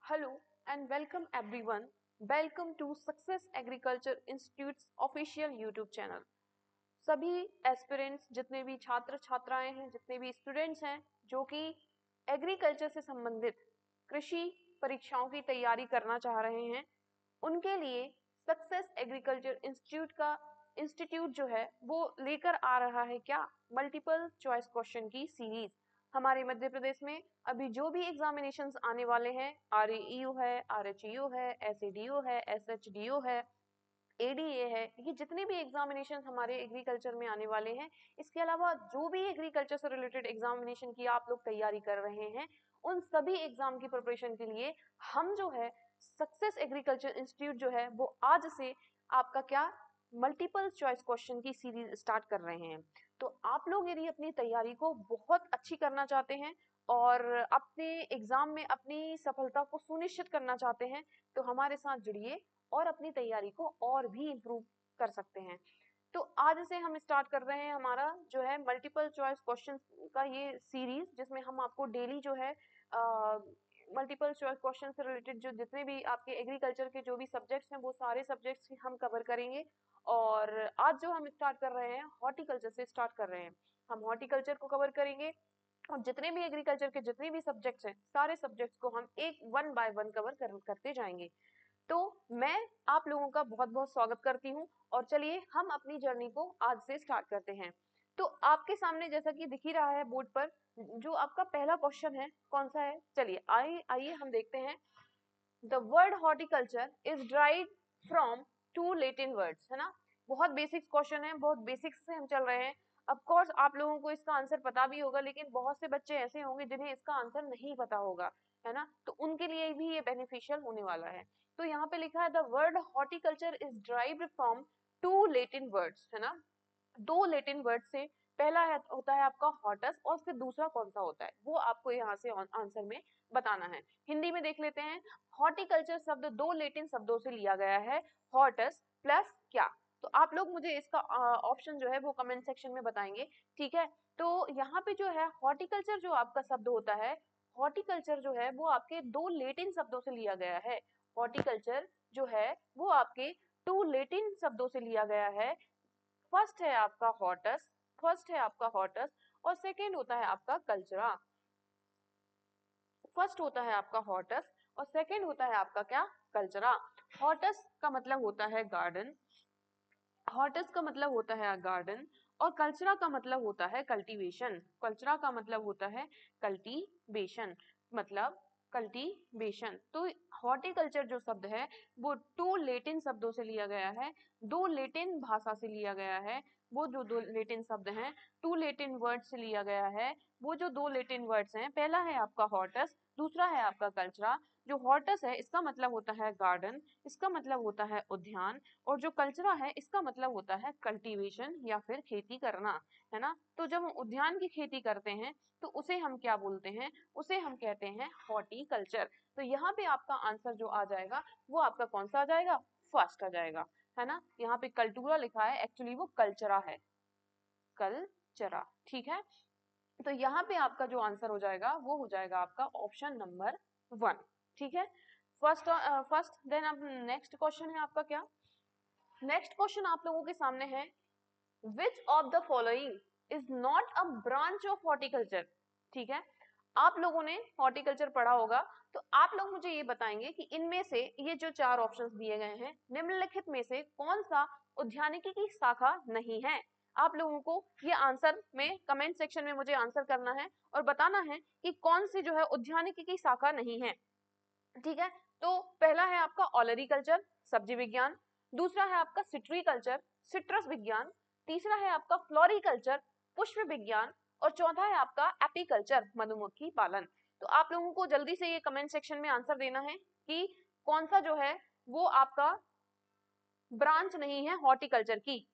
Hello and welcome everyone. Welcome to Success Agriculture Institute's official YouTube channel. सभी aspirants, जितने भी छात्र छात्राएं हैं, जितने भी स्टूडेंट्स हैं जो कि एग्रीकल्चर से संबंधित कृषि परीक्षाओं की तैयारी करना चाह रहे हैं, उनके लिए सक्सेस एग्रीकल्चर इंस्टीट्यूट जो है वो लेकर आ रहा है क्या, मल्टीपल चॉइस क्वेश्चन की सीरीज। हमारे मध्य प्रदेश में अभी जो भी एग्जामिनेशंस आने वाले हैं, RAEU है, RHEO है, SADO है, SHDO है, ADA है, ये जितने भी एग्जामिनेशन हमारे एग्रीकल्चर में आने वाले हैं, इसके अलावा जो भी एग्रीकल्चर से रिलेटेड एग्जामिनेशन की आप लोग तैयारी कर रहे हैं, उन सभी एग्जाम की प्रिपरेशन के लिए हम जो है सक्सेस एग्रीकल्चर इंस्टीट्यूट जो है वो आज से आपका क्या मल्टीपल चॉइस क्वेश्चन की सीरीज स्टार्ट कर रहे हैं। तो आप लोग यदि अपनी तैयारी को बहुत अच्छी करना चाहते हैं और अपने एग्जाम में अपनी सफलता को सुनिश्चित करना चाहते हैं, तो हमारे साथ जुड़िए और अपनी तैयारी को और भी इम्प्रूव कर सकते हैं। तो आज से हम स्टार्ट कर रहे हैं हमारा जो है मल्टीपल चॉइस क्वेश्चन का ये सीरीज, जिसमें हम आपको डेली जो है मल्टीपल चॉइस क्वेश्चन से रिलेटेड जो जितने भी आपके एग्रीकल्चर के जो भी सब्जेक्ट्स हैं वो सारे सब्जेक्ट्स हम कवर करेंगे। और आज जो हम स्टार्ट कर रहे हैं हॉर्टिकल्चर से स्टार्ट कर रहे हैं, हम हॉर्टिकल्चर को कवर करेंगे और जितने भी एग्रीकल्चर के जितने भी सब्जेक्ट्स हैं सारे सब्जेक्ट्स को हम एक वन बाय वन कवर करते जाएंगे। तो मैं आप लोगों का बहुत बहुत स्वागत करती हूँ और चलिए हम अपनी जर्नी को आज से स्टार्ट करते हैं। तो आपके सामने जैसा कि दिख ही रहा है बोर्ड पर, जो आपका पहला क्वेश्चन है कौन सा है, चलिए आइए हम देखते हैं। The word horticulture is derived from two Latin words, है ना। बहुत बेसिक्स क्वेश्चन है, बहुत बेसिक्स से हम चल रहे हैं। ऑफ कोर्स आप लोगों को इसका आंसर पता भी होगा, लेकिन बहुत से बच्चे ऐसे होंगे जिन्हें इसका आंसर नहीं पता होगा, है ना। तो उनके लिए भी ये बेनिफिशियल होने वाला है। तो यहाँ पे लिखा है the word horticulture is derived from two Latin words, है ना। दो लैटिन वर्ड से पहला होता है आपका हॉटस और फिर दूसरा कौन सा होता है वो आपको यहाँ से आंसर में बताना है। हिंदी में देख लेते हैं। हॉर्टिकल्चर शब्द दो लैटिन शब्दों से लिया गया है, हॉटस प्लस क्या। तो आप लोग मुझे इसका ऑप्शन जो है वो कमेंट सेक्शन में बताएंगे, ठीक है। तो यहाँ पे जो है हॉर्टिकल्चर जो आपका शब्द होता है, हॉर्टिकल्चर जो है वो आपके दो लैटिन शब्दों से लिया गया है। हॉर्टिकल्चर जो है वो आपके टू लैटिन शब्दों से लिया गया है। फर्स्ट है आपका हॉटस, फर्स्ट है आपका हॉटस और सेकेंड होता है आपका कल्चरा। फर्स्ट होता है आपका हॉटस और सेकेंड होता है आपका क्या, कल्चरा। हॉटस का मतलब होता है गार्डन, हॉटस का मतलब होता है गार्डन और कल्चरा का मतलब होता है कल्टीवेशन। कल्चरा का मतलब होता है कल्टीवेशन, मतलब कल्टीवेशन। तो हॉर्टिकल्चर जो शब्द है वो टू लैटिन शब्दों से लिया गया है, दो लैटिन भाषा से लिया गया है। वो जो दो लैटिन शब्द हैं, टू लैटिन वर्ड से लिया गया है। वो जो दो लैटिन वर्ड्स हैं, पहला है आपका हॉटस, दूसरा है आपका कल्चरा। जो हॉटस है इसका मतलब होता है गार्डन, इसका मतलब होता है उद्यान, और जो कल्चरा है इसका मतलब होता है कल्टीवेशन या फिर खेती करना, है ना। तो जब हम उद्यान की खेती करते हैं तो उसे हम क्या बोलते हैं, उसे हम कहते हैं हॉर्टिकल्चर। तो यहाँ पे आपका आंसर जो आ जाएगा वो आपका कौन सा आ जाएगा, फर्स्ट आ जाएगा, है ना। यहाँ पे कल्टूरा लिखा है, एक्चुअली वो कल्चरा है, कल्चरा, ठीक है। तो यहाँ पे आपका जो आंसर हो जाएगा वो हो जाएगा आपका ऑप्शन नंबर 1, ठीक है। फर्स्ट देन अब नेक्स्ट क्वेश्चन है आपका क्या, नेक्स्ट क्वेश्चन आप लोगों के सामने है, which of the following is not a branch of horticulture. ठीक है, आप लोगों ने हॉर्टिकल्चर पढ़ा होगा, तो आप लोग मुझे ये बताएंगे कि इनमें से ये जो चार ऑप्शंस दिए गए हैं, निम्नलिखित में से कौन सा उद्यानिकी की शाखा नहीं है। आप लोगों को ये आंसर में कमेंट सेक्शन में मुझे आंसर करना है और बताना है कि कौन सी जो है उद्यानिकी की शाखा नहीं है, ठीक है। तो पहला है आपका ऑलरिकल्चर, सब्जी विज्ञान, दूसरा है आपका सिट्रीकल्चर, सिट्रस विज्ञान, तीसरा है आपका फ्लोरिकल्चर, पुष्प विज्ञान, और चौथा है आपका एपीकल्चर, मधुमक्खी पालन। तो आप लोगों को जल्दी से ये कमेंट सेक्शन में आंसर देना है कि कौन सा जो है वो आपका ब्रांच नहीं है हॉर्टिकल्चर की।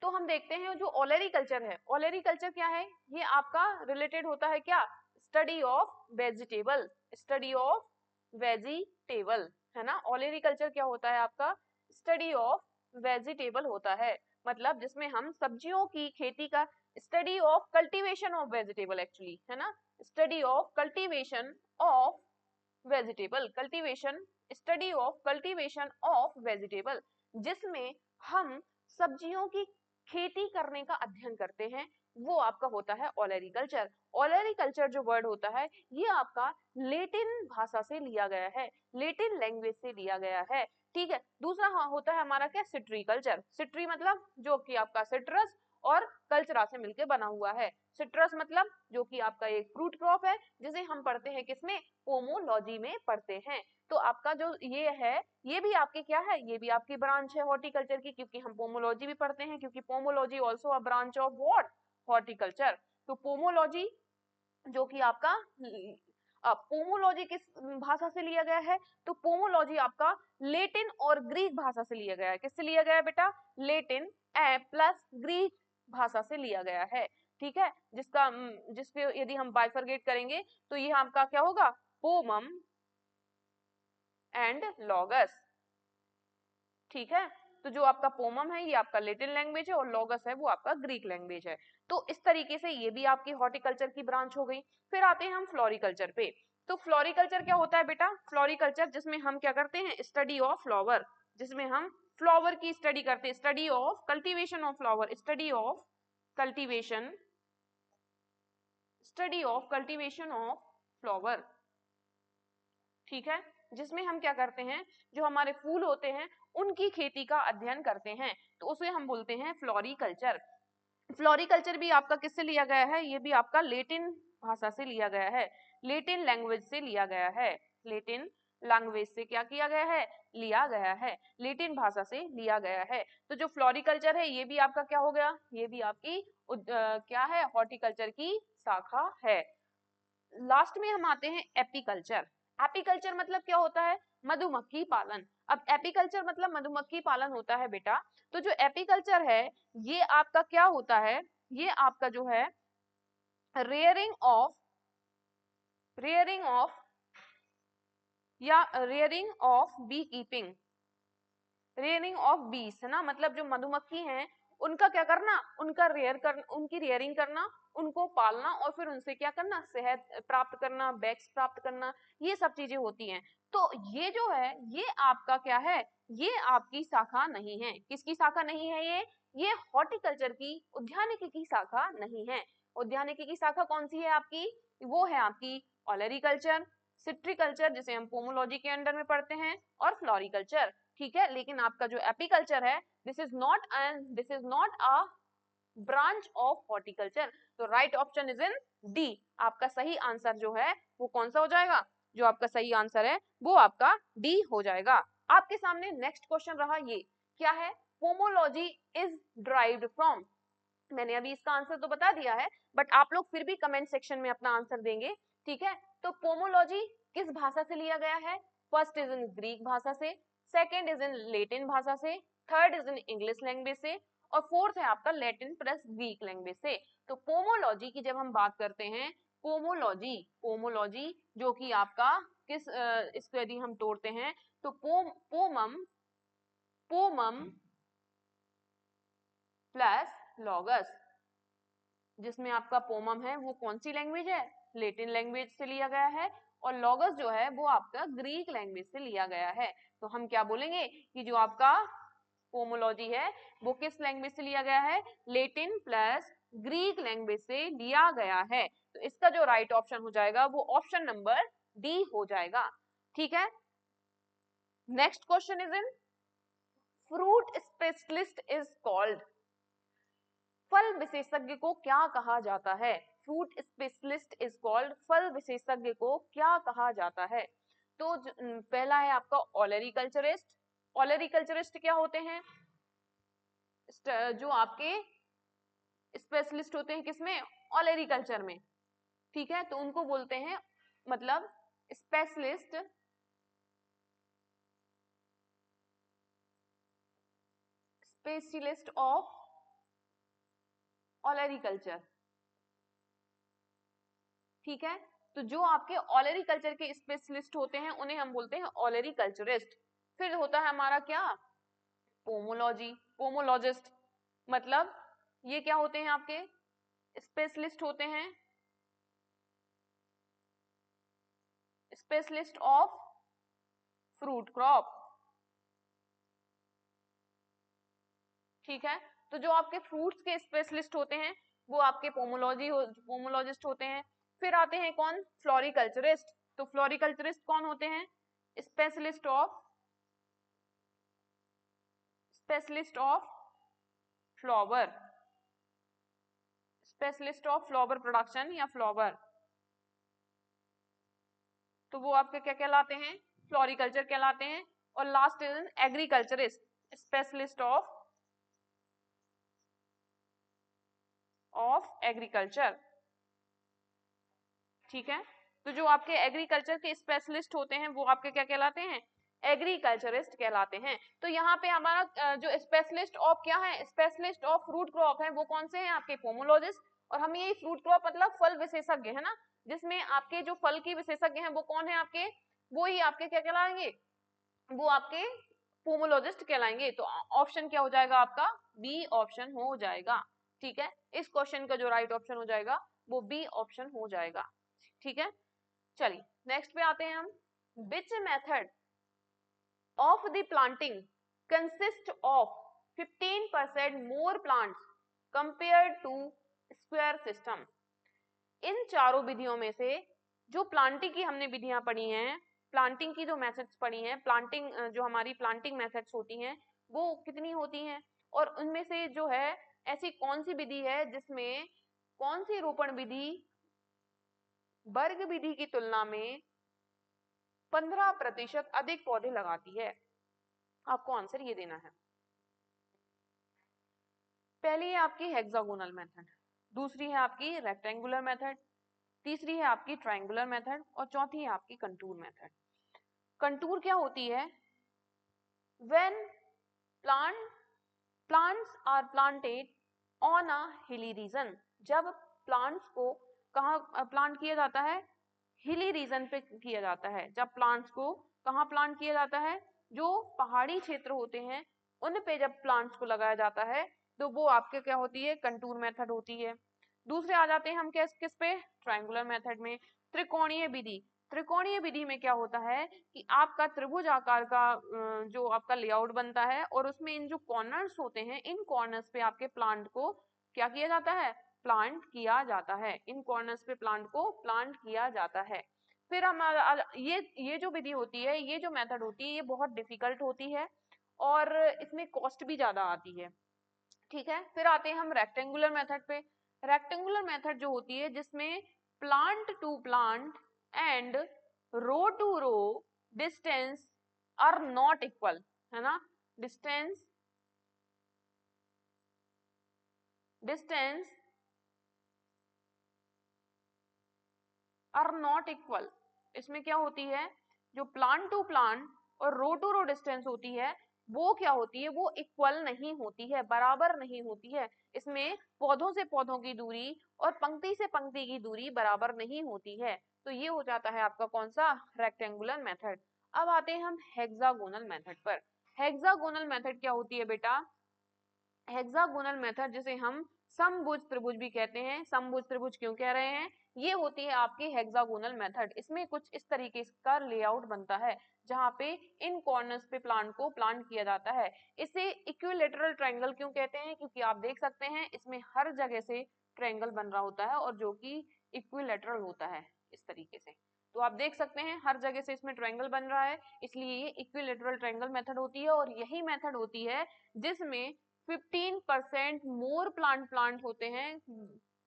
तो हम देखते हैं जो ओलेरिकल्चर है, ओलेरिकल्चर क्या है, ये आपका रिलेटेड होता है क्या, study of vegetable, study of vegetable, है ना। ओलेरिकल्चर क्या होता है आपका, स्टडी ऑफ वेजिटेबल होता है, मतलब जिसमें हम सब्जियों की खेती का study of cultivation of vegetable actually, है ना, study of cultivation of vegetable, cultivation, study of cultivation of vegetable, जिसमें हम सब्जियों की खेती करने का अध्ययन करते हैं, वो आपका होता है ओलेरिकल्चर। ओलेरिकल्चर जो वर्ड होता है ये आपका लेटिन भाषा से लिया गया है, लेटिन लैंग्वेज से लिया गया है, ठीक है। दूसरा हाँ होता है हमारा क्या, सिट्रीकल्चर। सिट्री मतलब जो कि आपका सिट्रस और कल्चरा से मिलकर बना हुआ है। सिट्रस मतलब जो कि आपका एक फ्रूट क्रॉप है, जिसे हम पढ़ते हैं किसमें, पोमोलॉजी में पढ़ते हैं। तो आपका जो ये है, ये भी आपके क्या है, ये भी आपकी ब्रांच है हॉर्टिकल्चर की, क्योंकि हम पोमोलॉजी भी पढ़ते हैं, क्योंकि pomology also a branch of what, horticulture. तो पोमोलॉजी जो कि आपका पोमोलॉजी किस भाषा से लिया गया है, तो पोमोलॉजी आपका लेटिन और ग्रीक भाषा से लिया गया है। किससे लिया गया है बेटा, लेटिन प्लस ग्रीक भाषा से लिया गया है, ठीक है। जिसके यदि हम बाइफरगेट करेंगे तो ये आपका क्या होगा, पोमम एंड लॉगस, ठीक है। तो जो आपका पोमम है ये आपका लेटिन लैंग्वेज है और लॉगस है वो आपका ग्रीक लैंग्वेज है। तो इस तरीके से ये भी आपकी हॉर्टिकल्चर की ब्रांच हो गई। फिर आते हैं हम फ्लोरिकल्चर पे। तो फ्लोरिकल्चर क्या होता है बेटा, फ्लोरिकल्चर जिसमें हम क्या करते हैं, स्टडी ऑफ फ्लावर, जिसमें हम फ्लावर की स्टडी करते हैं, study of cultivation of flower, study of cultivation, study of cultivation of flower, ठीक है। जिसमें हम क्या करते हैं, जो हमारे फूल होते हैं उनकी खेती का अध्ययन करते हैं, तो उसे हम बोलते हैं फ्लोरिकल्चर। फ्लोरिकल्चर भी आपका किससे लिया गया है, ये भी आपका लेटिन भाषा से लिया गया है, लेटिन लैंग्वेज से लिया गया है, लेटिन लैंग्वेज से क्या किया गया है, लिया गया है, लेटिन भाषा से लिया गया है। तो जो फ्लोरिकल्चर है ये भी आपका क्या हो गया, ये भी आपकी क्या है, हॉर्टिकल्चर की शाखा है। लास्ट में हम आते हैं एपीकल्चर। एपीकल्चर मतलब क्या होता है, मधुमक्खी पालन। अब एपीकल्चर मतलब मधुमक्खी पालन होता है बेटा। तो जो एपीकल्चर है ये आपका क्या होता है, ये आपका जो है रेयरिंग ऑफ या rearing of bee keeping, rearing of bees, है ना, मतलब जो मधुमक्खी हैं उनका क्या करना, उनका रेयर कर, उनकी रेयरिंग करना, उनको पालना और फिर उनसे क्या करना, शहद प्राप्त करना, बैक्स प्राप्त करना, ये सब चीजें होती हैं। तो ये जो है ये आपका क्या है, ये आपकी शाखा नहीं है। किसकी शाखा नहीं है ये हॉर्टिकल्चर की, उद्यानिकी की शाखा नहीं है। उद्यानिकी की शाखा कौन सी है आपकी, वो है आपकी ओलेरिकल्चर, सिट्रिकल्चर जिसे हम पोमोलॉजी के अंडर में पढ़ते हैं, और फ्लोरिकल्चर, ठीक है। लेकिन आपका जो एपीकल्चर है this is not a branch of horticulture. तो right option is in D. आपका सही आंसर जो है वो कौन सा हो जाएगा, जो आपका सही आंसर है वो आपका डी हो जाएगा। आपके सामने नेक्स्ट क्वेश्चन रहा, ये क्या है, पोमोलॉजी इज ड्राइव्ड फ्रॉम। मैंने अभी इसका आंसर तो बता दिया है, बट आप लोग फिर भी कमेंट सेक्शन में अपना आंसर देंगे, ठीक है। तो पोमोलॉजी किस भाषा से लिया गया है, फर्स्ट इज इन ग्रीक भाषा से, सेकेंड इज इन लेटिन भाषा से, third is in English language से, और फोर्थ है आपका लैटिन प्लस ग्रीक लैंग्वेज से। तो पोमोलॉजी की जब हम बात करते हैं, पोमोलॉजी जो कि आपका किस इसको यदि हम तोड़ते हैं तो पोमम प्लस लॉगस, जिसमें आपका पोमम है वो कौन सी लैंग्वेज है, लेटिन लैंग्वेज से लिया गया है, और लॉगस जो है वो आपका ग्रीक लैंग्वेज से लिया गया है। तो हम क्या बोलेंगे कि जो आपका पोमोलॉजी है वो किस लैंग्वेज से लिया गया है, लेटिन प्लस ग्रीक लैंग्वेज से लिया गया है। तो इसका जो राइट ऑप्शन हो जाएगा वो ऑप्शन नंबर डी हो जाएगा, ठीक है। Next question is in fruit specialist is called. फल विशेषज्ञ को क्या कहा जाता है, फ्रूट स्पेशलिस्ट इज कॉल्ड, फल विशेषज्ञ को क्या कहा जाता है। तो पहला है आपका ओलेरिकल्चरिस्ट। ओलेरिकल्चरिस्ट क्या होते हैं, जो आपके स्पेशलिस्ट होते हैं किसमें, ओलेरिकल्चर में, ठीक है। तो उनको बोलते हैं मतलब स्पेशलिस्ट, स्पेशलिस्ट ऑफ ओलेरिकल्चर, ठीक है। तो जो आपके ओलेरिकल्चर के स्पेशलिस्ट होते हैं उन्हें हम बोलते हैं ओलेरिकल्चरिस्ट। फिर होता है हमारा क्या, पोमोलॉजिस्ट, मतलब ये क्या होते हैं आपके स्पेशलिस्ट होते हैं, स्पेशलिस्ट ऑफ फ्रूट क्रॉप। ठीक है, तो जो आपके फ्रूट्स के स्पेशलिस्ट होते हैं वो आपके पोमोलॉजिस्ट होते हैं। फिर आते हैं कौन, फ्लोरिकल्चरिस्ट। तो फ्लोरिकल्चरिस्ट कौन होते हैं, specialist of flower, specialist of flower production या फ्लावर, तो वो आपके क्या कहलाते हैं, फ्लोरिकल्चर कहलाते हैं। और last is agriculturist, specialist of agriculture. ठीक है, तो जो आपके एग्रीकल्चर के स्पेशलिस्ट होते हैं वो आपके क्या कहलाते हैं, एग्रीकल्चरिस्ट कहलाते हैं। तो यहाँ पे हमारा जो स्पेशलिस्ट ऑफ क्या है, स्पेशलिस्ट ऑफ फ्रूट क्रॉप है, वो कौन से हैं, आपके पोमोलॉजिस्ट। और हम ये फ्रूट क्रॉप मतलब फल विशेषज्ञ है ना, जिसमें आपके जो फल की विशेषज्ञ हैं वो कौन है आपके, वो ही आपके क्या कहलाएंगे, वो आपके पोमोलॉजिस्ट कहलाएंगे। तो ऑप्शन क्या हो जाएगा आपका, बी ऑप्शन हो जाएगा। ठीक है, इस क्वेश्चन का जो राइट ऑप्शन हो जाएगा वो बी ऑप्शन हो जाएगा। ठीक है, चलिए नेक्स्ट पे आते हैं हम। Which method of the planting consist of 15% more plants compared to square system. इन चारों विधियों में से जो प्लांटिंग की हमने विधियां पढ़ी हैं, प्लांटिंग की जो मेथड्स पढ़ी हैं, प्लांटिंग जो हमारी प्लांटिंग मेथड्स होती हैं वो कितनी होती हैं, और उनमें से जो है ऐसी कौन सी विधि है जिसमें, कौन सी रोपण विधि वर्ग विधि की तुलना में 15% अधिक पौधे लगाती है। आपको आंसर ये देना है। पहली है आपकी हेक्सागोनल मेथड, दूसरी है आपकी रेक्टेंगुलर मेथड, तीसरी है आपकी ट्रायंगुलर मेथड, और चौथी है आपकी कंटूर मेथड। कंटूर क्या होती है, when plants are planted on a hilly region, जब प्लांट्स को कहाँ प्लांट किया जाता है, हिली रीजन पे किया जाता है। जब प्लांट्स को कहाँ प्लांट किया जाता है, जो पहाड़ी क्षेत्र होते हैं उन पे जब प्लांट्स को लगाया जाता है तो वो आपके क्या होती है, कंटूर मेथड होती है। दूसरे आ जाते हैं हम किस पे, ट्रायंगुलर मेथड में। त्रिकोणीय विधि, त्रिकोणीय विधि में क्या होता है कि आपका त्रिभुज आकार का जो आपका लेआउट बनता है और उसमें इन जो कॉर्नर्स होते हैं, इन कॉर्नर्स पे आपके प्लांट को क्या किया जाता है, प्लांट किया जाता है। इन कॉर्नर्स पे प्लांट को प्लांट किया जाता है। फिर हमारा ये जो विधि होती है, ये जो मेथड होती है, ये बहुत डिफिकल्ट होती है और इसमें कॉस्ट भी ज्यादा आती है। ठीक है, फिर आते हैं हम रेक्टेंगुलर मेथड पे। रेक्टेंगुलर मेथड जो होती है जिसमें plant to plant and row to row distance are not equal, है ना, डिस्टेंस आर नॉट इक्वल। इसमें क्या होती है, जो प्लांट टू प्लांट और रो टू रो डिस्टेंस होती है वो क्या होती है, वो इक्वल नहीं होती है, बराबर नहीं होती है। इसमें पौधों से पौधों की दूरी और पंक्ति से पंक्ति की दूरी बराबर नहीं होती है। तो ये हो जाता है आपका कौन सा, रेक्टेंगुलर मेथड। अब आते हैं हम हेक्सागोनल मेथड पर। हेक्सागोनल मेथड क्या होती है बेटा, हेक्सागोनल मेथड जिसे हम समभुज त्रिभुज भी कहते हैं। समभुज त्रिभुज क्यों कह रहे हैं, ये होती है आपकी हेक्सागोनल मेथड। इसमें कुछ इस तरीके का लेआउट बनता है जहां पे इन कॉर्नर्स पे प्लांट को प्लांट किया जाता है। इसे इक्विलेटरल ट्रायंगल क्यों कहते हैं, क्योंकि आप देख सकते हैं इसमें हर जगह से ट्रायंगल बन रहा होता है और जो कि इक्विलेटरल होता है इस तरीके से। तो आप देख सकते हैं हर जगह से इसमें ट्रायंगल बन रहा है, इसलिए ये इक्विलेटरल ट्रायंगल मेथड होती है। और यही मेथड होती है जिसमें 15% मोर प्लांट होते हैं,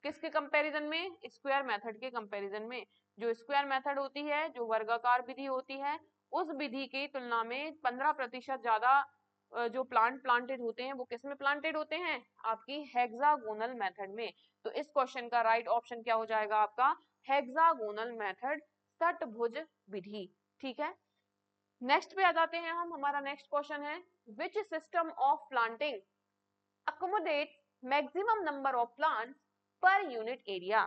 किसके कंपैरिजन में, स्क्वायर मेथड के कंपैरिजन में। जो स्क्वायर मेथड होती है, जो वर्गाकार विधि होती है, उस विधि की तुलना में 15% ज्यादा जो प्लांट प्लांटेड होते हैं वो किस में प्लांटेड होते हैं, आपकी हेक्सागोनल मेथड में। तो इस क्वेश्चन का राइट ऑप्शन क्या हो जाएगा आपका, हेक्सागोनल मेथड, षटभुज विधि। ठीक है, नेक्स्ट पे आ जाते हैं हम। हमारा नेक्स्ट क्वेश्चन है, which system of planting accommodate maximum number of plants per unit area।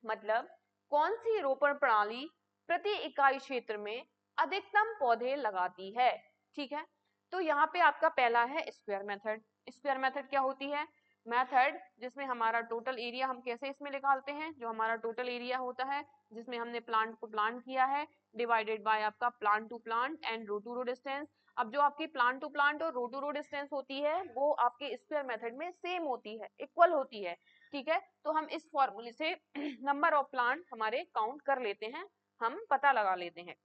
मतलब कौन सी रोपण प्रणाली प्रति इकाई क्षेत्र में अधिकतम पौधे लगाती है। ठीक है, तो यहाँ पे आपका पहला है स्क्वायर मेथड। स्क्वायर मेथड क्या होती है, मेथड जिसमें हमारा टोटल एरिया हम कैसे इसमें निकालते हैं, जो हमारा टोटल एरिया होता है जिसमें हमने प्लांट को प्लांट किया है डिवाइडेड बाय आपका plant to plant and row to row distance. अब जो आपकी प्लांट टू प्लांट और रो टू रो डिस्टेंस होती है वो आपके स्क्वायर मेथड में सेम होती है, इक्वल होती है, ठीक है। तो हम इस फॉर्मूले से नंबर ऑफ प्लांट हमारे काउंट कर लेते हैं, हम पता लगा लेते हैं।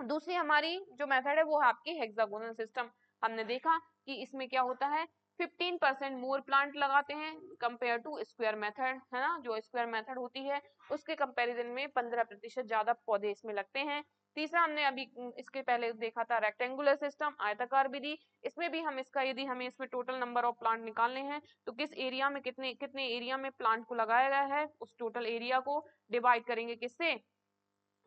दूसरी हमारी जो मेथड है वो है आपकी हेक्सागोनल सिस्टम। हमने देखा कि इसमें क्या होता है 15% मोर प्लांट लगाते हैं कंपेयर टू स्क्वायर मेथड, है ना। जो स्क्वायर मेथड होती है उसके कंपैरिजन में 15% ज्यादा पौधे इसमें लगते हैं। तीसरा हमने अभी इसके पहले देखा था रेक्टेंगुलर सिस्टम, आयताकार विधि। इसमें भी हम इसका यदि हमें इसमें टोटल नंबर ऑफ प्लांट निकालने हैं तो किस एरिया में कितने कितने एरिया में प्लांट को लगाया गया है उस टोटल एरिया को डिवाइड करेंगे किससे,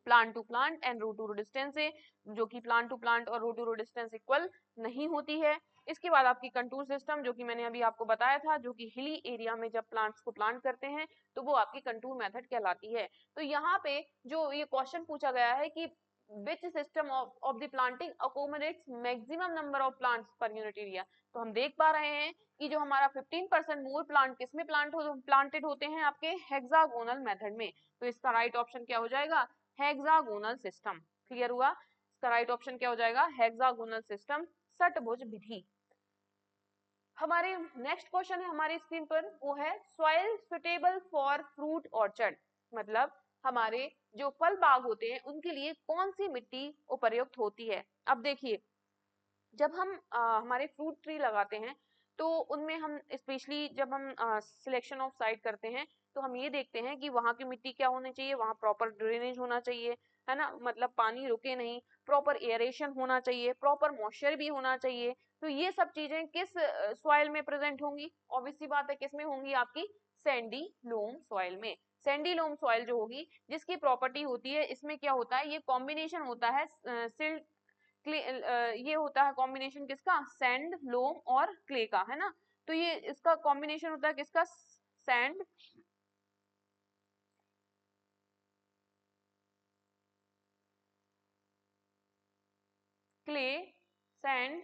plant to plant and row to row distance से, जो कि प्लांट टू प्लांट और row to row distance equal नहीं होती है। इसके बाद आपकी कंटूर सिस्टम जो कि मैंने अभी आपको बताया था, जो कि हिली एरिया में जब प्लांट्स को प्लांट करते हैं तो वो आपकी कंटूर मेथड कहलाती है। तो यहाँ पे जो ये क्वेश्चन पूछा गया है कि which system of the planting accommodates maximum number of plants per unit area, तो हम देख पा रहे हैं कि जो हमारा 15% मोर प्लांट किसमें प्लांटेड होते हैं आपके हेक्सागोनल मेथड में। तो इसका राइट ऑप्शन क्या हो जाएगा, हेक्सागोनल सिस्टम। क्लियर हुआ, इसका राइट ऑप्शन क्या हो जाएगा, हेक्सागोनल सिस्टम, षटभुज विधि। हमारे नेक्स्ट क्वेश्चन है हमारी स्क्रीन पर, वो है soil suitable for fruit orchard, मतलब हमारे जो फल बाग होते हैं उनके लिए कौन सी मिट्टी उपयुक्त होती है। अब देखिए जब हम हमारे फ्रूट ट्री लगाते हैं तो उनमें हम स्पेशली जब हम सिलेक्शन ऑफ साइट करते हैं तो हम ये देखते हैं कि वहाँ की मिट्टी क्या होनी चाहिए, वहाँ प्रॉपर ड्रेनेज होना चाहिए, है ना, मतलब पानी रुके नहीं, प्रॉपर एयरेशन होना चाहिए, प्रॉपर मॉइस्चर भी होना चाहिए। तो ये सब चीजें किस सॉइल में प्रेजेंट होंगी, ऑब्वियस सी बात है किस में होंगी, आपकी सैंडी लोम सॉइल में। सैंडी लोम सॉइल जो होगी जिसकी प्रॉपर्टी होती है, इसमें क्या होता है, ये कॉम्बिनेशन होता है सिल्ट ये होता है कॉम्बिनेशन किसका, सैंड लोम और क्ले का, है ना। तो ये इसका कॉम्बिनेशन होता है किसका, सैंड क्ले सैंड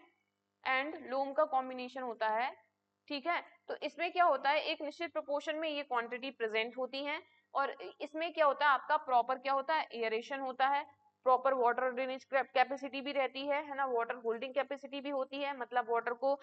एंड लोम का कॉम्बिनेशन होता है, ठीक है। तो इसमें क्या होता है एक निश्चित प्रोपोर्शन में ये क्वांटिटी प्रेजेंट होती है और इसमें क्या होता है आपका प्रॉपर क्या होता है, एयरेशन होता है, प्रॉपर वाटर ड्रेनेज कैपेसिटी भी रहती है ना, वाटर होल्डिंग कैपेसिटी भी होती है, मतलब वाटर को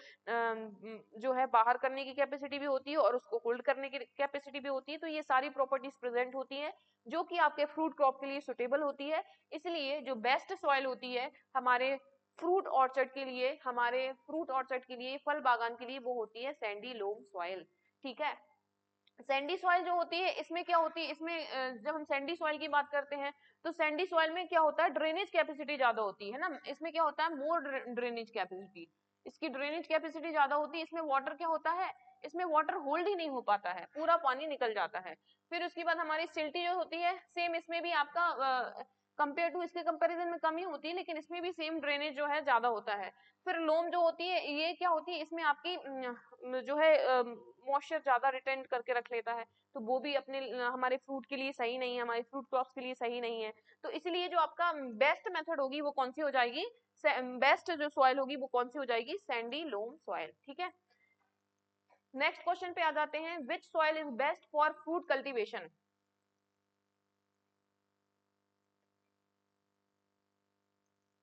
जो है बाहर करने की कैपेसिटी भी होती है और उसको होल्ड करने की कैपेसिटी भी होती है। तो ये सारी प्रॉपर्टीज प्रेजेंट होती है जो कि आपके फ्रूट क्रॉप के लिए सुटेबल होती है। इसलिए जो बेस्ट सॉइल होती है हमारे फ्रूट ऑर्चर्ड के लिए, हमारे फ्रूट ऑर्चर्ड के लिए, फल बागान के लिए, वो होती है सैंडी लोम सॉइल, ठीक है। सैंडी सॉइल जो होती है इसमें क्या होती है, इसमें जब हम सैंडी सॉइल की बात करते हैं तो सैंडी सॉइल में क्या होता है ड्रेनेज कैपेसिटी ज्यादा होती है ना, इसमें क्या होता है मोर ड्रेनेज कैपेसिटी, इसकी ड्रेनेज कैपेसिटी ज्यादा होती है। इसमें वाटर क्या होता है, इसमें वाटर होल्ड ही नहीं हो पाता है, पूरा पानी निकल जाता है। फिर उसके बाद हमारी सिल्टी जो होती है सेम, इसमें भी आपका कंपेयर टू इसके कंपैरिजन में कमी होती है, लेकिन इसमें भी सेम ड्रेनेज जो है ज्यादा होता है। फिर लोम जो होती है ये क्या होती है, इसमें आपकी जो है मॉइस्चर ज्यादा रिटेन करके रख लेता है, तो वो भी अपने हमारे फ्रूट के लिए सही नहीं है, हमारे फ्रूट क्रॉप्स के लिए सही नहीं है। तो इसलिए जो आपका बेस्ट मेथड होगी वो कौन सी हो जाएगी, बेस्ट जो सॉइल होगी वो कौन सी हो जाएगी, सैंडी लोम सॉइल, ठीक है। नेक्स्ट क्वेश्चन पे आ जाते हैं, विच soil is best for fruit cultivation.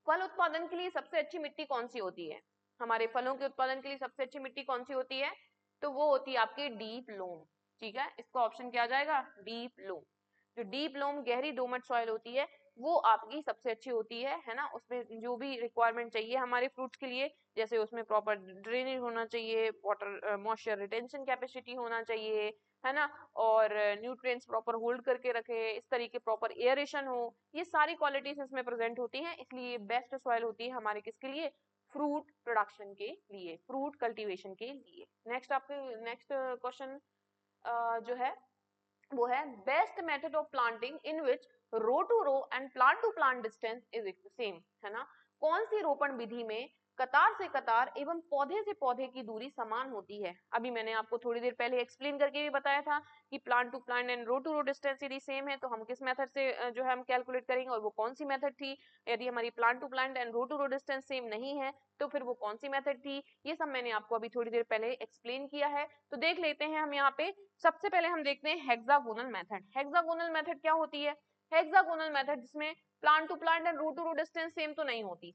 फल उत्पादन के लिए सबसे अच्छी मिट्टी कौन सी होती है, हमारे फलों के उत्पादन के लिए सबसे अच्छी मिट्टी कौन सी होती है, तो वो होती है आपकी डीप लोम, ठीक है। इसका ऑप्शन क्या आ जाएगा, डीप लोम। जो डीप लोम गहरी दोमट सॉइल होती है वो आपकी सबसे अच्छी होती है ना। उसमें जो भी रिक्वायरमेंट चाहिए हमारे फ्रूट्स के लिए, जैसे उसमें प्रॉपर ड्रेनेज होना चाहिए, वाटर मॉइस्चर रिटेंशन कैपेसिटी होना चाहिए, है ना, और न्यूट्रिएंट्स प्रॉपर होल्ड करके रखे, इस तरीके प्रॉपर एयरेशन हो, ये सारी क्वालिटीज इसमें प्रेजेंट होती हैं। इसलिए बेस्ट सॉइल होती है हमारे किसके लिए, फ्रूट प्रोडक्शन के लिए, फ्रूट कल्टीवेशन के लिए। नेक्स्ट आपके नेक्स्ट क्वेश्चन जो है वो है best method of planting in which row to row and plant to plant distance is same, है ना। कौन सी रोपण विधि में कतार से कतार एवं पौधे से पौधे की दूरी समान होती है। अभी मैंने आपको थोड़ी देर पहले एक्सप्लेन करके भी बताया था कि plant to plant and row to row distance यदि सेम है तो हम किस मेथड से जो है हम कैलकुलेट करेंगे, और वो कौन सी मेथड थी। यदि हमारी plant to plant and row to row distance same नहीं है तो फिर वो कौन सी मेथड थी, ये सब मैंने आपको अभी थोड़ी देर पहले एक्सप्लेन किया है। तो देख लेते हैं हम यहाँ पे। सबसे पहले हम देखते हैं हेक्सागोनल मेथड। हेक्सागोनल मेथड क्या होती है? हेक्सागोनल मेथड जिसमें plant to plant and row to row distance same तो नहीं होती,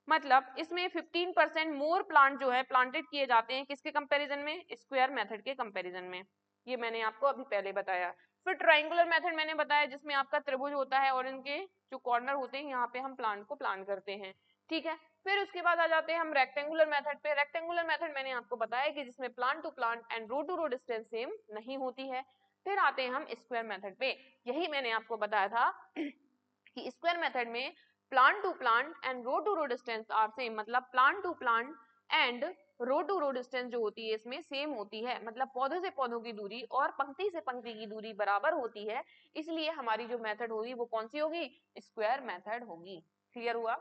मतलब इसमें 15% मोर प्लांट जो है प्लांटेड किए जाते हैं किसके कंपैरिजन में? स्क्वायर मेथड के कंपैरिजन में। ये मैंने आपको अभी पहले बताया। फिर ट्रायंगुलर मेथड मैंने बताया जिसमें आपका त्रिभुज होता है और इनके जो कॉर्नर होते हैं यहाँ पे हम प्लांट को प्लान करते हैं, ठीक है। फिर उसके बाद आ जाते हैं हम रेक्टेंगुलर मेथड पे। रेक्टेंगुलर मेथड मैंने आपको बताया कि जिसमें plant to plant and row to row distance same नहीं होती है। फिर आते हैं हम स्क्वायर मेथड पे। यही मैंने आपको बताया था कि स्क्वायर मेथड में plant to plant and row to row distance are same, मतलब plant to plant and row to row distance जो होती है इसमें सेम होती है, मतलब पौधे से पौधों की दूरी और पंक्ति से पंक्ति की दूरी बराबर होती है। इसलिए हमारी जो मेथड होगी वो कौन सी होगी? स्क्वायर मेथड होगी। क्लियर हुआ?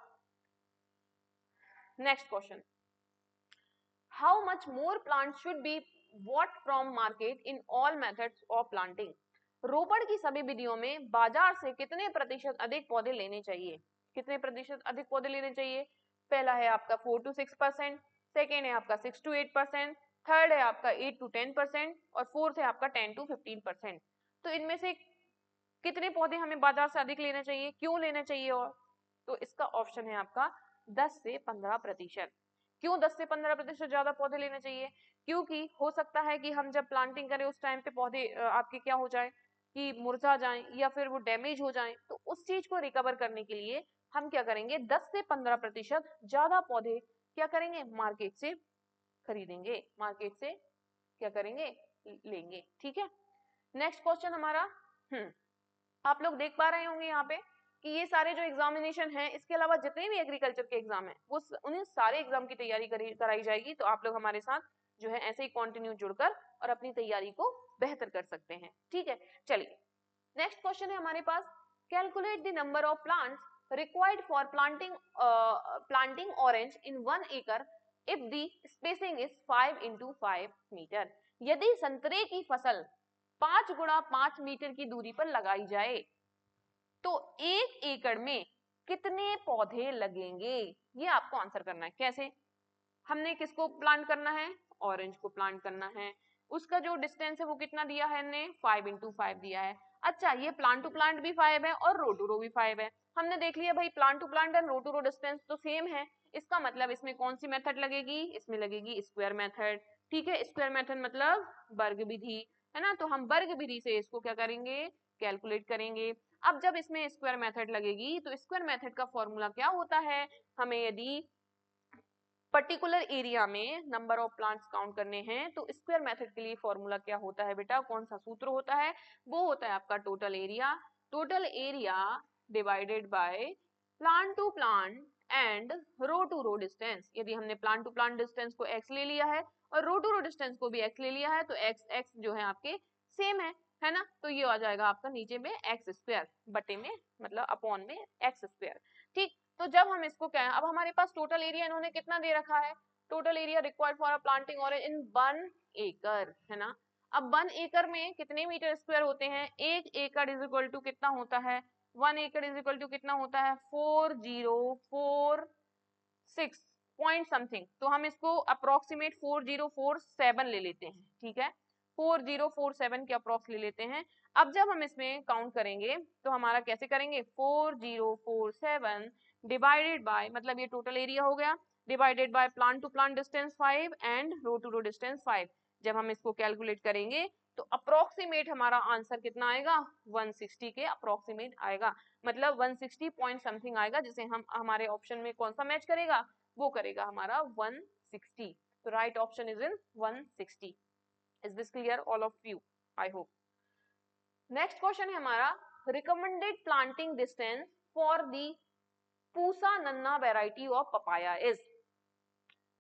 Next question, how much more plant should be bought from market in all methods of planting? रोपण की सभी विधियों में बाजार से कितने प्रतिशत अधिक पौधे लेने चाहिए? कितने प्रतिशत अधिक पौधे लेने चाहिए? पहला है आपका 4 to 6%, सेकेंड है आपका 6 to 8%, थर्ड है आपका 8 to 10% और फोर्थ है आपका 10 to 15%। तो इनमें से कितने पौधे हमें बाजार से अधिक लेना चाहिए, क्यों लेना चाहिए? और तो इसका ऑप्शन है आपका 10 से 15%। क्यों 10 से 15% ज्यादा पौधे लेने चाहिए? क्योंकि हो सकता है कि हम जब प्लांटिंग करें उस टाइम पे पौधे आपके क्या हो जाए कि मुरझा जाएं या फिर वो डैमेज हो जाएं, तो उस चीज को रिकवर करने के लिए हम क्या करेंगे? 10 से 15% ज्यादा पौधे क्या करेंगे? मार्केट से खरीदेंगे, मार्केट से क्या करेंगे? लेंगे, ठीक है। नेक्स्ट क्वेश्चन हमारा, आप लोग देख पा रहे होंगे यहाँ पे कि ये सारे जो एग्जामिनेशन हैं, इसके अलावा जितने भी एग्रीकल्चर के एग्जाम हैं वो उन्हें सारे एग्जाम की तैयारी कराई जाएगी। तो आप लोग हमारे साथ जो है ऐसे ही कंटिन्यू जुड़कर और अपनी तैयारी को बेहतर कर सकते हैं, ठीक है। चलिए नेक्स्ट क्वेश्चन है हमारे पास, calculate the number of plants required for planting orange in 1 acre if the spacing is 5 into 5 metre. यदि संतरे की फसल 5 गुणा 5 मीटर की दूरी पर लगाई जाए तो 1 एकड़ में कितने पौधे लगेंगे? ये आपको आंसर करना है। कैसे? हमने किसको प्लांट करना है? ऑरेंज को प्लांट करना है। उसका जो डिस्टेंस है वो कितना दिया है? हमने 5 into 5 दिया है। अच्छा, ये प्लांट टू प्लांट भी 5 है और रो टू रो भी 5 है। हमने देख लिया भाई plant to plant and row to row distance तो सेम है, इसका मतलब इसमें कौन सी मेथड लगेगी? इसमें लगेगी स्क्वायर मेथड, ठीक है। स्क्वायर मेथड मतलब वर्ग विधि, है ना। तो हम वर्ग विधि से इसको क्या करेंगे? कैलकुलेट करेंगे। अब जब इसमें स्क्वायर मेथड लगेगी तो स्क्वायर मेथड का फॉर्मूला क्या होता है? हमें यदि पर्टिकुलर एरिया में नंबर ऑफ प्लांट्स काउंट करने हैं तो स्क्वायर मेथड के लिए फॉर्मूला क्या होता है बेटा? कौन सा सूत्र होता है? वो होता है आपका total area. Total area divided by plant to plant and row to row distance. यदि हमने प्लांट टू प्लांट डिस्टेंस को x ले लिया है और रो टू रो डिस्टेंस को भी x ले लिया है तो x जो है आपके सेम है ना। तो ये आ जाएगा आपका नीचे में एक्स स्क्वायर बटे में मतलब अपॉन में एक्स स्क्वायर, ठीक। तो जब हम इसको क्या है, अब हमारे पास टोटल एरिया इन्होंने कितना दे रखा है? Total area required for a planting orange in 1 acre, है ना। अब 1 acre में कितने मीटर स्क्वायर होते हैं? 1 acre इज इक्वल टू कितना होता है? 1 acre इज इक्वल टू कितना होता है? 4046 पॉइंट समथिंग। तो हम इसको अप्रोक्सीमेट 4047 ले लेते हैं, ठीक है। 4047 के अप्रोक्स ले लेते हैं। अब जब हम इसमें काउंट करेंगे तो हमारा कैसे करेंगे? 4047 डिवाइडेड बाय, मतलब ये टोटल एरिया हो गया, divided by plant to plant distance 5 and row to row distance 5। जब हम इसको कैलकुलेट करेंगे तो अप्रोक्सीमेट हमारा आंसर कितना आएगा? 160 के अप्रोक्सीमेट आएगा, मतलब 160 पॉइंट समथिंग आएगा, जिसे हम हमारे ऑप्शन में कौन सा मैच करेगा? वो करेगा हमारा 160। तो right option is in 160। Is this clear all of you? I hope. Next question है हमारा, recommended planting distance for the Pusa नन्ना वेराइटी ऑफ पपाया इज।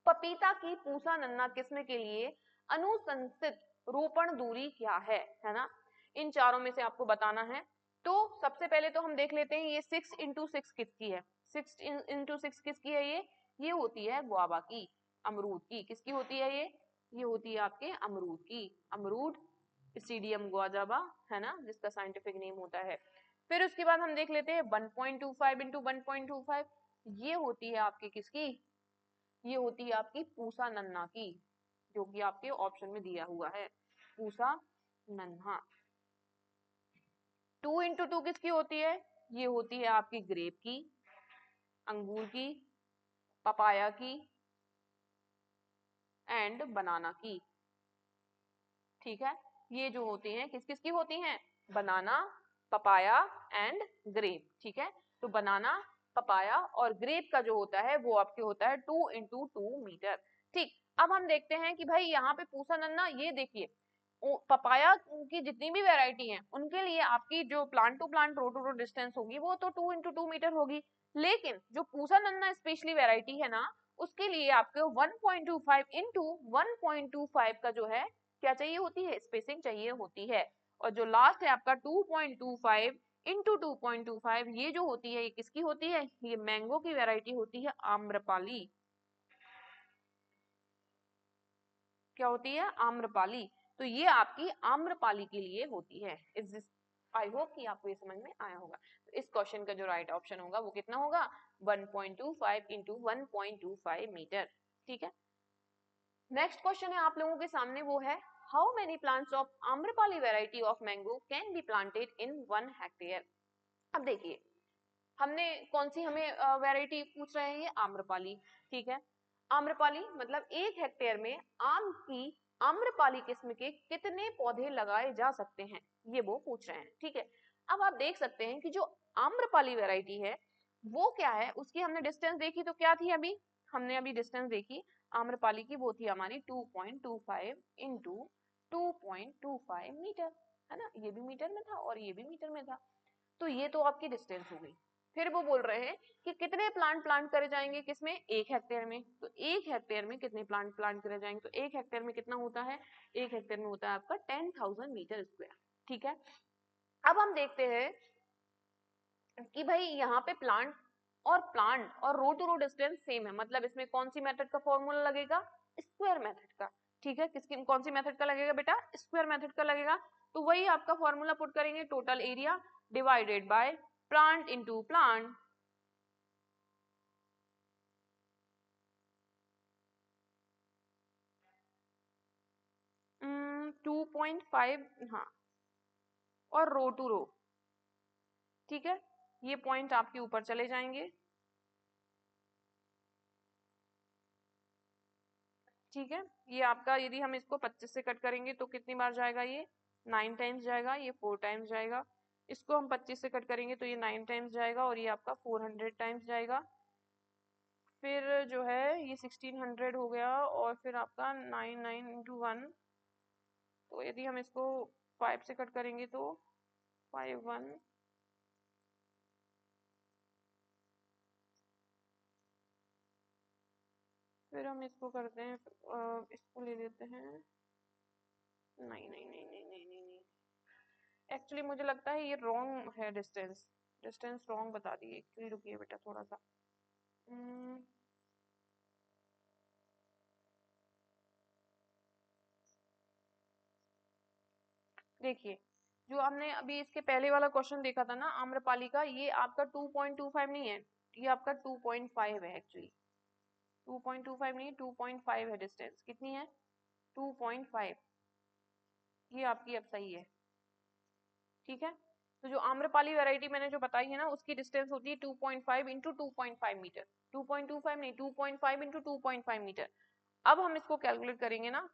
पपीता की पूसा नन्ना किस्म के लिए अनुशंसित रोपण दूरी क्या है ना। इन चारों में से आपको बताना है। तो सबसे पहले तो हम देख लेते हैं ये 6 into 6 किसकी है? 6 into 6 किसकी है? ये ये होती है गुआवा की, अमरूद की। किसकी होती है ये होती है आपके अमरूद की। अमरूद पिसीडियम गुआजाबा है ना, जिसका साइंटिफिक नेम होता है। फिर उसके बाद हम देख लेते हैं 1.25 इंटू 1.25, ये होती है आपकी किसकी, ये होती है आपकी पूसा नन्हा की, जो कि आपके ऑप्शन में दिया हुआ है, पूसा नन्हा। 2 इंटू 2 किसकी होती है, ये होती है आपकी ग्रेप की, अंगूर की, पपाया की एंड बनाना की। ठीक है, ये जो होती हैं किस किस की होती हैं, बनाना, पपाया एंड ग्रेप। ठीक है, तो बनाना, पपाया और ग्रेप का जो होता है वो आपके होता है 2 इंटू 2 मीटर। ठीक, अब हम देखते हैं कि भाई यहाँ पे पूसा नन्ना, ये देखिए पपाया की जितनी भी वैरायटी है उनके लिए आपकी जो plant to plant row to row distance होगी वो तो 2 इंटू 2 मीटर होगी, लेकिन जो पूसा नन्ना स्पेशली वैरायटी है ना, उसके लिए आपको 1.25 इंटू 1.25 का जो है क्या चाहिए होती है, स्पेसिंग चाहिए होती है। और जो लास्ट है आपका 2.25 इंटू 2.25, ये जो होती है ये किसकी होती है, ये मैंगो की वैरायटी होती है, आम्रपाली। क्या होती है, आम्रपाली। तो ये आपकी आम्रपाली के लिए होती है। इस दिस, आई होप कि आपको ये समझ में आया होगा। तो इस क्वेश्चन का जो राइट ऑप्शन होगा वो कितना होगा, 1.25 इंटू 1.25 मीटर। ठीक है, नेक्स्ट क्वेश्चन है आप लोगों के सामने, वो है how many plants of Amrapali variety of mango can be planted in 1 hectare. अब देखिए हमने कौन सी हमें वैरायटी पूछ रहे हैं, ये आम्रपाली। ठीक है, आम्रपाली मतलब 1 हेक्टेयर में आम की आम्रपाली किस्म के कितने पौधे लगाए जा सकते हैं, ये वो पूछ रहे हैं। ठीक है, अब आप देख सकते हैं कि जो आम्रपाली वैरायटी है वो क्या है, उसकी हमने डिस्टेंस देखी तो क्या थी, अभी हमने अभी डिस्टेंस देखी आम्रपाली की, वो थी हमारी 2.25 इंटू 2.25 मीटर, है ना, ये भी मीटर में था और ये भी मीटर में था। तो ये तो आपकी डिस्टेंस हो गई। फिर वो बोल रहे हैं कि कितने प्लांट करे जाएंगे, किसमें, 1 हेक्टेयर में। तो 1 हेक्टेयर में कितने प्लांट करे जाएंगे, तो 1 हेक्टेयर में कितना होता है, 1 हेक्टेयर में होता है आपका 10,000 मीटर स्क्वायर। ठीक है, अब हम देखते हैं कि भाई यहाँ पे प्लांट और row to row distance same है, मतलब इसमें कौन सी मेथड का फॉर्मूला लगेगा, स्क्वायर मेथड का। ठीक है, किसकी कौन सी मेथड का लगेगा बेटा, स्क्वायर मेथड का लगेगा। तो वही आपका फॉर्मूला पुट करेंगे, total area divided by plant into plant, 2.5, हाँ, और रो टू रो। ठीक है, ये पॉइंट आपके ऊपर चले जाएंगे। ठीक है, ये आपका यदि हम इसको 25 से कट करेंगे तो कितनी बार जाएगा, ये 9 टाइम्स जाएगा, ये 4 टाइम्स जाएगा। इसको हम 25 से कट करेंगे तो ये 9 टाइम्स जाएगा और ये आपका 400 टाइम्स जाएगा। फिर जो है ये 1600 हो गया और फिर आपका 9 इंटू 1, तो यदि हम इसको 5 से कट करेंगे तो 5 1, फिर हम इसको करते हैं, इसको ले लेते हैं, नहीं नहीं नहीं नहीं नहीं नहीं नहीं, एक्चुअली मुझे लगता है ये रॉन्ग है, डिस्टेंस डिस्टेंस रॉन्ग बता दी एक्चुअली, रुकिए बेटा थोड़ा सा। हम्म, देखिए जो हमने अभी इसके पहले वाला क्वेश्चन देखा था ना आम्रपाली का, ये आपका 2.25 नहीं है, ये आपका 2.5 है एक्चुअली, 2.25 नहीं 2.5 है, डिस्टेंस कितनी है, 2.5, ये आपकी अब सही है। ठीक है, तो जो आम्रपाली वैरायटी मैंने जो बताई है ना उसकी डिस्टेंस होती है 2.5 इंटू 2.5 मीटर, 2.25 नहीं 2.5 इंटू 2.5 मीटर। अब हम इसको कैलकुलेट करेंगे ना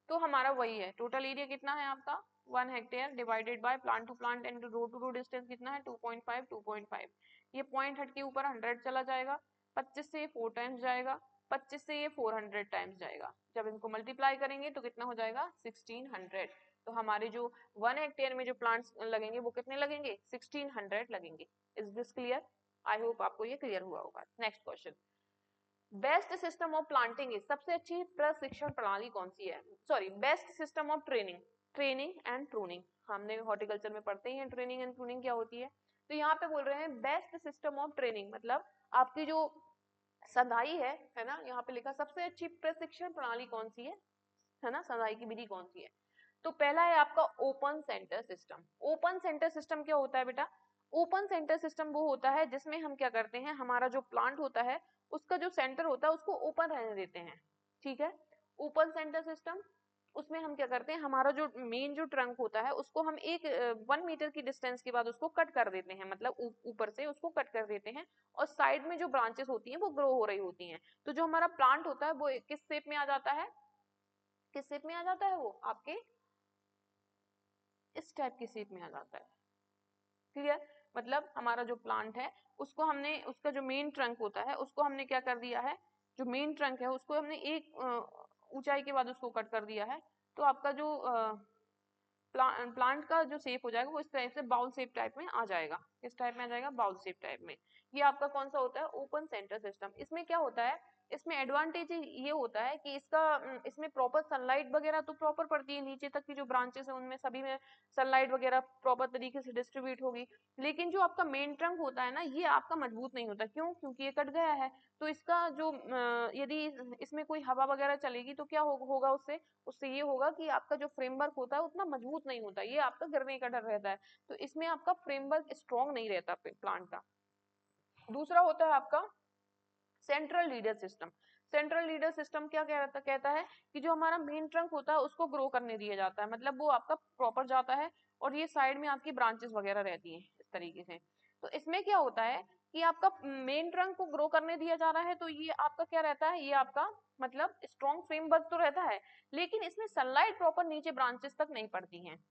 तो हमारा वही है, टोटल एरिया कितना है आपका 1 hectare divided by plant to plant and row to row distance कितना है 2.5 2.5, ये पॉइंट हट के ऊपर 100 चला जाएगा, 25 से ये 4 टाइम्स जाएगा, 25 से ये 400 टाइम्स जाएगा, जब इनको मल्टीप्लाई करेंगे तो कितना हो जाएगा 1600। तो हमारे जो 1 हेक्टेयर में जो प्लांट्स लगेंगे वो कितने लगेंगे 1600 लगेंगे। Is this clear, I hope आपको ये क्लियर हुआ होगा। Next question, best system of planting is, सबसे अच्छी प्रशिक्षण प्रणाली कौन सी है, sorry best system of training and pruning, हमने हॉर्टिकल्चर में पढ़ते ही हैं ट्रेनिंग एंड प्रूनिंग क्या होती है। तो यहाँ पे बोल रहे हैं बेस्ट सिस्टम ऑफ ट्रेनिंग, मतलब आपकी जो संधाई है ना, यहाँ पे लिखा सबसे अच्छी प्रशिक्षण प्रणाली कौन सी है ना, संधाई की विधि कौन सी है। तो पहला है आपका open centre system. Open centre system क्या होता है बेटा? ओपन सेंटर सिस्टम वो होता है जिसमें हम क्या करते हैं, हमारा जो प्लांट होता है उसका जो सेंटर होता है उसको ओपन रहने देते हैं, ठीक है। ओपन सेंटर सिस्टम, उसमें हम क्या करते हैं, हमारा जो मेन जो ट्रंक होता है उसको हम एक 1 मीटर की डिस्टेंस के बाद उसको कट कर देते हैं, मतलब ऊपर से उसको कट कर देते हैं, और साइड में जो ब्रांचेस होती हैं वो ग्रो हो रही होती हैं। तो जो हमारा प्लांट होता है वो किस शेप में आ जाता है, किस शेप में आ जाता है, वो आपके इस टाइप की शेप में आ जाता है। क्लियर? मतलब हमारा जो प्लांट है उसको हमने, उसका जो मेन ट्रंक होता है उसको हमने क्या कर दिया है, जो मेन ट्रंक है उसको हमने एक ऊंचाई के बाद उसको कट कर दिया है। तो आपका जो प्लांट का जो शेप हो जाएगा वो इस टाइप से बाउल शेप टाइप में आ जाएगा। किस टाइप में आ जाएगा? बाउल शेप टाइप में। ये आपका कौन सा होता है? Open centre system. इसमें क्या होता है, इसमें एडवांटेज ये होता है कि इसमें प्रॉपर सनलाइट वगैरह तो प्रॉपर पड़ती है, नीचे तक की जो ब्रांचेस है उनमें सभी में सनलाइट वगैरह प्रॉपर तरीके से डिस्ट्रीब्यूट होगी। लेकिन जो आपका मेन ट्रंक होता है ना, ये आपका मजबूत नहीं होता। क्यों? क्योंकि ये कट गया है। तो इसका जो यदि इसमें कोई हवा वगैरह चलेगी तो क्या होगा उससे, उससे ये होगा कि आपका जो फ्रेमवर्क होता है उतना मजबूत नहीं होता, ये आपका गिरने का डर रहता है। तो इसमें आपका फ्रेमवर्क स्ट्रॉन्ग नहीं रहता प्लांट का। दूसरा होता है आपका central leader system. Central leader system क्या कहता है कि जो हमारा मेन ट्रंक होता है उसको ग्रो करने दिया जाता है, मतलब वो आपका प्रॉपर जाता है और ये साइड में आपकी ब्रांचेस वगैरह रहती हैं इस तरीके से। तो इसमें क्या होता है कि आपका मेन ट्रंक को ग्रो करने दिया जा रहा है, तो ये आपका क्या रहता है, ये आपका मतलब स्ट्रॉन्ग फ्रेमवर्क तो रहता है, लेकिन इसमें सनलाइट प्रॉपर नीचे ब्रांचेस तक नहीं पड़ती हैं,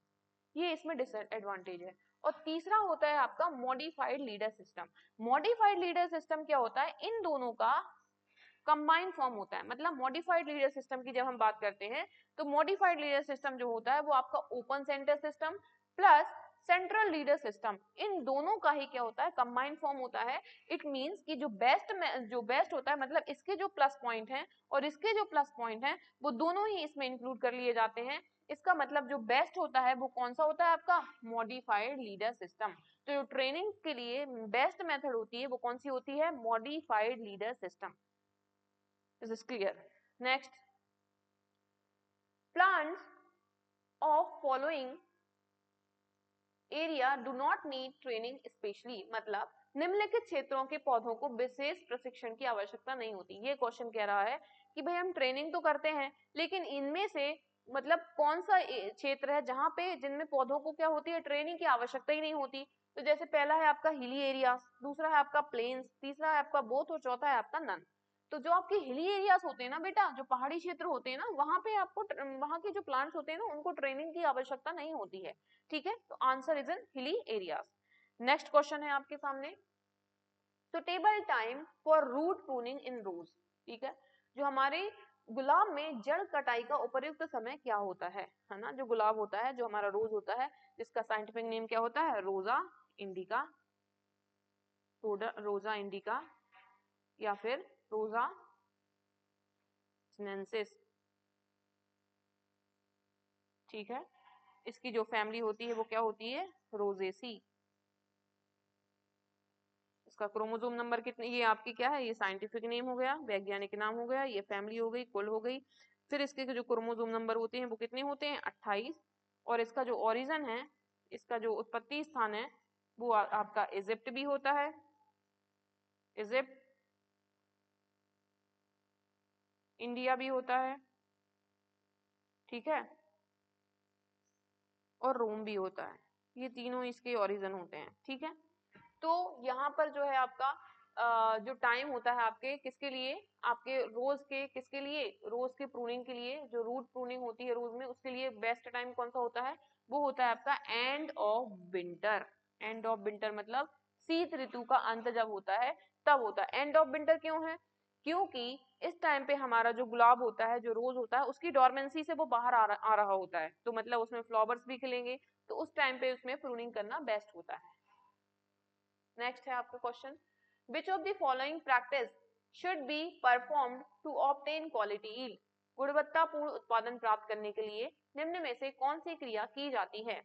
ये इसमें डिसएडवांटेज है। और तीसरा होता है आपका modified leader system. Modified leader system क्या होता है, इन दोनों का कंबाइंड फॉर्म होता है। मतलब मॉडिफाइड लीडर सिस्टम की जब हम बात करते हैं तो मॉडिफाइड लीडर सिस्टम जो होता है वो आपका open centre system plus central leader system, इन दोनों का ही क्या होता है, कंबाइंड फॉर्म होता है। इट मींस कि जो बेस्ट होता है, मतलब इसके जो प्लस पॉइंट हैं और इसके जो प्लस पॉइंट हैं वो दोनों ही इसमें इंक्लूड कर लिए जाते हैं। इसका मतलब जो बेस्ट होता है वो कौन सा होता है आपका, मॉडिफाइड लीडर सिस्टम। तो जो ट्रेनिंग के लिए बेस्ट मेथड होती है वो कौन सी होती है, modified leader system. This is clear. Next, plants of following area do not need training specially। मतलब निम्नलिखित क्षेत्रों के पौधों को विशेष प्रशिक्षण की आवश्यकता नहीं होती। ये क्वेश्चन कह रहा है कि भाई हम ट्रेनिंग तो करते हैं लेकिन इनमें से मतलब कौन सा क्षेत्र है जहां पे जिनमें पौधों को क्या होती है, ट्रेनिंग की आवश्यकता ही नहीं होती। तो जैसे पहला है आपका हिली एरिया, दूसरा है आपका प्लेन्स, तीसरा है आपका बोथ और चौथा है आपका नन। तो जो आपके हिली एरियाज होते हैं ना बेटा, जो पहाड़ी क्षेत्र होते हैं ना, वहां पे आपको वहां के जो प्लांट्स होते हैं ना उनको ट्रेनिंग की आवश्यकता नहीं होती है, ठीक है। तो answer is in hilly areas. Next question है आपके सामने, suitable time for root pruning in rose. ठीक है, जो हमारे गुलाब में जड़ कटाई का उपयुक्त समय क्या होता है ना। जो गुलाब होता है, जो हमारा रोज होता है, जिसका साइंटिफिक नेम क्या होता है, रोजा इंडिका, रोजा इंडिका या फिर रोजा सिनेंसिस, ठीक है। इसकी जो फैमिली होती है वो क्या होती है, रोजेसी। इसका क्रोमोसोम नंबर कितने, ये आपकी क्या है, ये साइंटिफिक नेम हो गया, वैज्ञानिक नाम हो गया, ये फैमिली हो गई, कुल हो गई। फिर इसके जो क्रोमोसोम नंबर होते हैं वो कितने होते हैं, 28। और इसका जो ओरिजिन है, इसका जो उत्पत्ति स्थान है वो आपका इजिप्ट भी होता है, इजिप्ट, इंडिया भी होता है, ठीक है, और रोम भी होता है। ये तीनों इसके ओरिजिन होते हैं, ठीक है। तो यहाँ पर जो है आपका जो टाइम होता है आपके किसके लिए, आपके रोज के किसके लिए, रोज के प्रूनिंग के लिए, जो रूट प्रूनिंग होती है रोज में, उसके लिए बेस्ट टाइम कौन सा होता है, वो होता है आपका end of winter. End of winter मतलब शीत ऋतु का अंत जब होता है तब होता है। एंड ऑफ विंटर क्यों है, क्योंकि इस टाइम पे हमारा जो गुलाब होता है, जो रोज होता है, उसकी डोरमेंसी से वो बाहर आ रहा होता है, तो मतलब उसमें फ्लावर्स भी खिलेंगे, तो उस टाइम पे उसमें प्रूनिंग करना बेस्ट होता है। नेक्स्ट है आपका question, which of the following practice should be performed to obtain quality yield. गुणवत्तापूर्ण उत्पादन प्राप्त करने के लिए निम्न में से कौन सी क्रिया की जाती है,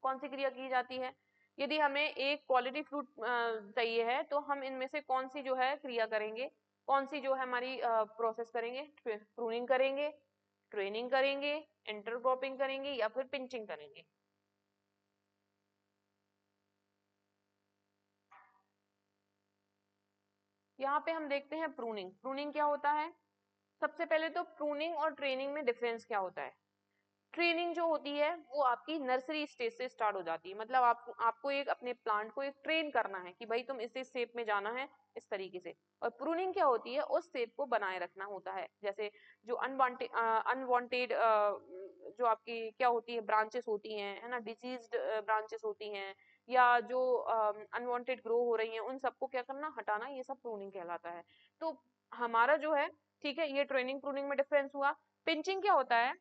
कौन सी क्रिया की जाती है। यदि हमें एक क्वालिटी फ्रूट चाहिए है तो हम इनमें से कौन सी जो है क्रिया करेंगे, कौन सी जो है हमारी प्रोसेस करेंगे? प्रूनिंग करेंगे, ट्रेनिंग करेंगे, इंटरक्रॉपिंग करेंगे या फिर पिंचिंग करेंगे? यहाँ पे हम देखते हैं प्रूनिंग। प्रूनिंग क्या होता है? सबसे पहले तो प्रूनिंग और ट्रेनिंग में डिफरेंस क्या होता है? ट्रेनिंग जो होती है वो आपकी नर्सरी स्टेज से स्टार्ट हो जाती है, मतलब आपको एक अपने प्लांट को एक ट्रेन करना है कि भाई तुम इस शेप में जाना है, इस तरीके से। और प्रूनिंग क्या होती है? उस शेप को बनाए रखना होता है। जैसे जो अनवांटेड जो आपकी क्या होती है, ब्रांचेस होती हैं, है ना, डिजीज्ड ब्रांचेस होती हैं, या जो अनवांटेड ग्रो हो रही हैं, उन सबको क्या करना, हटाना, ये सब प्रूनिंग कहलाता है। तो हमारा जो है, ठीक है, ये ट्रेनिंग प्रूनिंग में डिफरेंस हुआ। पिंचिंग क्या होता है?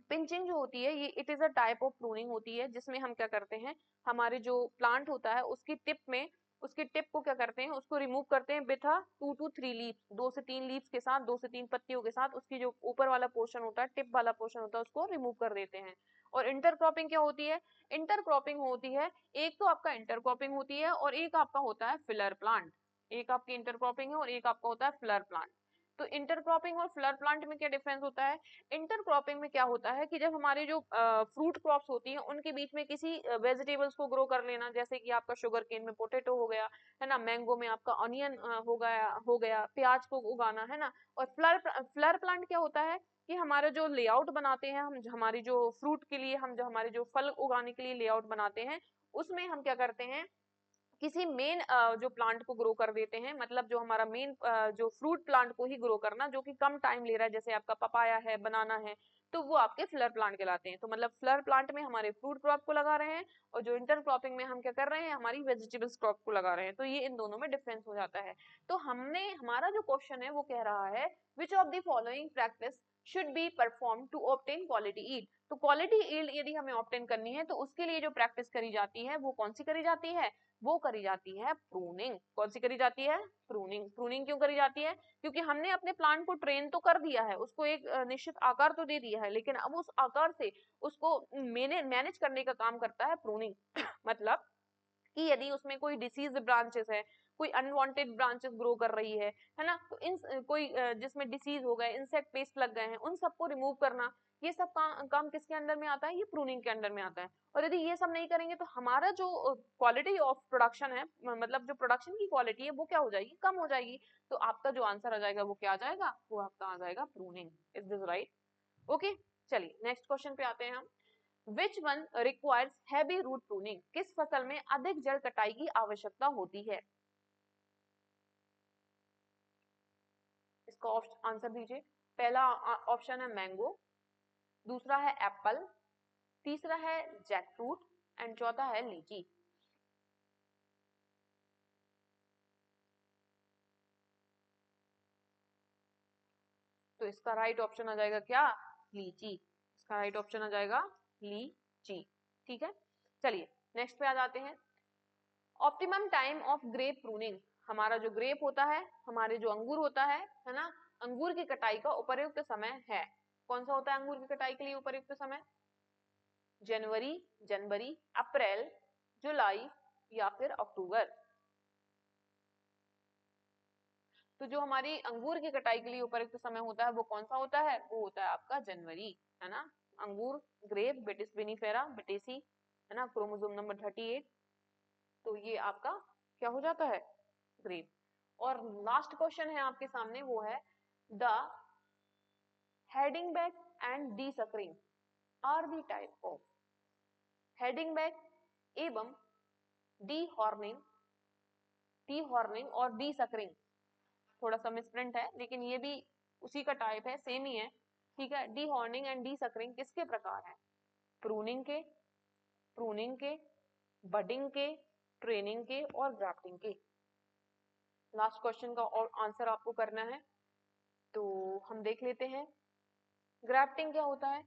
पिंचिंग जो होती है ये it is a type of pruning होती है, जिसमें हम क्या करते हैं, हमारे जो प्लांट होता है उसकी टिप में, उसकी टिप को क्या करते हैं, उसको रिमूव करते हैं विथ 2 to 3 लीव्स, 2 से 3 लीव्स के साथ, 2 से 3 पत्तियों के साथ, उसकी जो ऊपर वाला पोर्शन होता है, टिप वाला पोर्शन होता है, उसको रिमूव कर देते हैं। और इंटरक्रॉपिंग क्या होती है? इंटरक्रॉपिंग होती है, एक तो आपका इंटरक्रॉपिंग होती है और एक आपका होता है फिलर प्लांट। एक आपकी इंटरक्रॉपिंग है और एक आपका होता है फिलर प्लांट। तो इंटरक्रॉपिंग और फिलर प्लांट में क्या डिफरेंस होता है? इंटरक्रॉपिंग में क्या होता है कि जब हमारे जो फ्रूट क्रॉप्स होती हैं उनके बीच में किसी वेजिटेबल्स को ग्रो कर लेना, जैसे कि आपका शुगर केन में पोटैटो हो गया, है ना, मैंगो में आपका ऑनियन हो गया, प्याज को उगाना, है ना। और फ्लर प्लांट क्या होता है कि हमारा जो लेआउट बनाते हैं हम, हमारी जो फ्रूट के लिए, हम जो हमारे जो फल उगाने के लिए लेआउट बनाते हैं, उसमें हम क्या करते हैं, किसी मेन जो प्लांट को ग्रो कर देते हैं, मतलब जो हमारा मेन जो फ्रूट प्लांट को ही ग्रो करना, जो कि कम टाइम ले रहा है, जैसे आपका पपाया है, बनाना है, तो वो आपके फ्लर प्लांट कहलाते हैं। तो मतलब फ्लर प्लांट में हमारे फ्रूट क्रॉप को लगा रहे हैं, और जो इंटरक्रॉपिंग में हम क्या कर रहे हैं, हमारी वेजिटेबल्स क्रॉप को लगा रहे हैं। तो ये इन दोनों में डिफरेंस हो जाता है। तो हमारा जो क्वेश्चन है वो कह रहा है, which of the following practice should be perform to obtain quality yield. तो क्वालिटी ईल्ड यदि हमें ऑब्टेन करनी है तो उसके लिए जो प्रैक्टिस करी जाती है वो कौन सी करी जाती है? वो करी जाती है प्रूनिंग। कौन सी करी जाती है? प्रूनिंग। प्रूनिंग क्यों करी जाती है? क्योंकि हमने अपने प्लांट को ट्रेन तो कर दिया है, उसको एक निश्चित आकार तो दे दिया है, लेकिन अब उस आकार से उसको मैनेज करने का काम करता है प्रूनिंग। मतलब कि यदि उसमें कोई डिसीज ब्रांचेस है, कोई अनवांटेड ब्रांचेस ग्रो कर रही है ना, तो इन कोई जिसमें डिसीज हो गए, इंसेक्ट पेस्ट लग गए हैं, उन सबको रिमूव करना, ये सब काम किसके अंडर में आता है? ये प्रूनिंग के अंडर में आता है। और यदि ये सब नहीं करेंगे तो हमारा जो क्वालिटी ऑफ प्रोडक्शन है, मतलब जो प्रोडक्शन की क्वालिटी है, वो क्या हो जाएगी? कम हो जाएगी। तो आपका जो आंसर आ जाएगा वो क्या आ जाएगा? वो आपका आ जाएगा pruning. Is this right? Okay, चलिए नेक्स्ट क्वेश्चन पे आते हैं हम। Which one requires heavy root pruning? किस फसल में अधिक जड़ कटाई की आवश्यकता होती है? इसका आंसर दीजिए। पहला ऑप्शन है मैंगो, दूसरा है एप्पल, तीसरा है जैकफ्रूट, एंड चौथा है लीची। तो इसका राइट ऑप्शन आ जाएगा क्या? लीची। इसका राइट ऑप्शन आ जाएगा लीची। ठीक है, चलिए नेक्स्ट पे आ जाते हैं। Optimum time of grape pruning. हमारा जो ग्रेप होता है, हमारे जो अंगूर होता है ना, अंगूर की कटाई का उपयुक्त समय है, कौन सा होता है अंगूर की कटाई के लिए उपयुक्त समय? जनवरी, अप्रैल, जुलाई या फिर अक्टूबर? तो जो हमारी अंगूर की कटाई के लिए उपयुक्त समय होता है वो कौन सा होता है? वो होता है आपका जनवरी, है ना। अंगूर, ग्रेप, बेटिस विनिफेरा, बेटेसी, है ना, क्रोमोसोम नंबर 38। तो ये आपका क्या हो जाता है? ग्रेप। और लास्ट क्वेश्चन है आपके सामने, वो है the heading back and de suckering are the type of. Heading back एवं डी हॉर्निंग, और डी सकरिंग थोड़ा सा मिसप्रिंट है, लेकिन ये भी उसी का टाइप है, सेम ही है। ठीक है, D horning and de suckering किसके प्रकार है? प्रूनिंग के, बडिंग के, ट्रेनिंग के और ग्राफ्टिंग के। लास्ट क्वेश्चन का और आंसर आपको करना है, तो हम देख लेते हैं। ग्राफ्टिंग क्या होता है?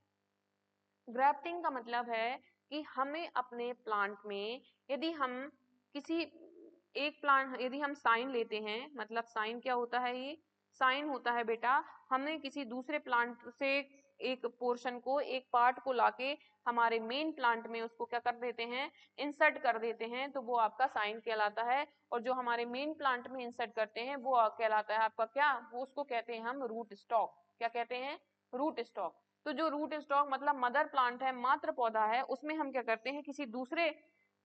ग्राफ्टिंग का मतलब है कि हमें अपने प्लांट में, यदि हम किसी एक प्लांट, यदि हम साइन लेते हैं, मतलब साइन क्या होता है? ये साइन होता है बेटा, हमने किसी दूसरे प्लांट से एक पोर्शन को, एक पार्ट को लाके हमारे मेन प्लांट में उसको क्या कर देते हैं, इंसर्ट कर देते हैं, तो वो आपका साइन कहलाता है। और जो हमारे मेन प्लांट में इंसर्ट करते हैं वो कहलाता है आपका क्या, वो उसको कहते हैं हम रूट स्टॉक। क्या कहते हैं, रूट स्टॉक। तो जो रूट स्टॉक मतलब मदर प्लांट है, मातृ पौधा है, उसमें हम क्या करते हैं, किसी दूसरे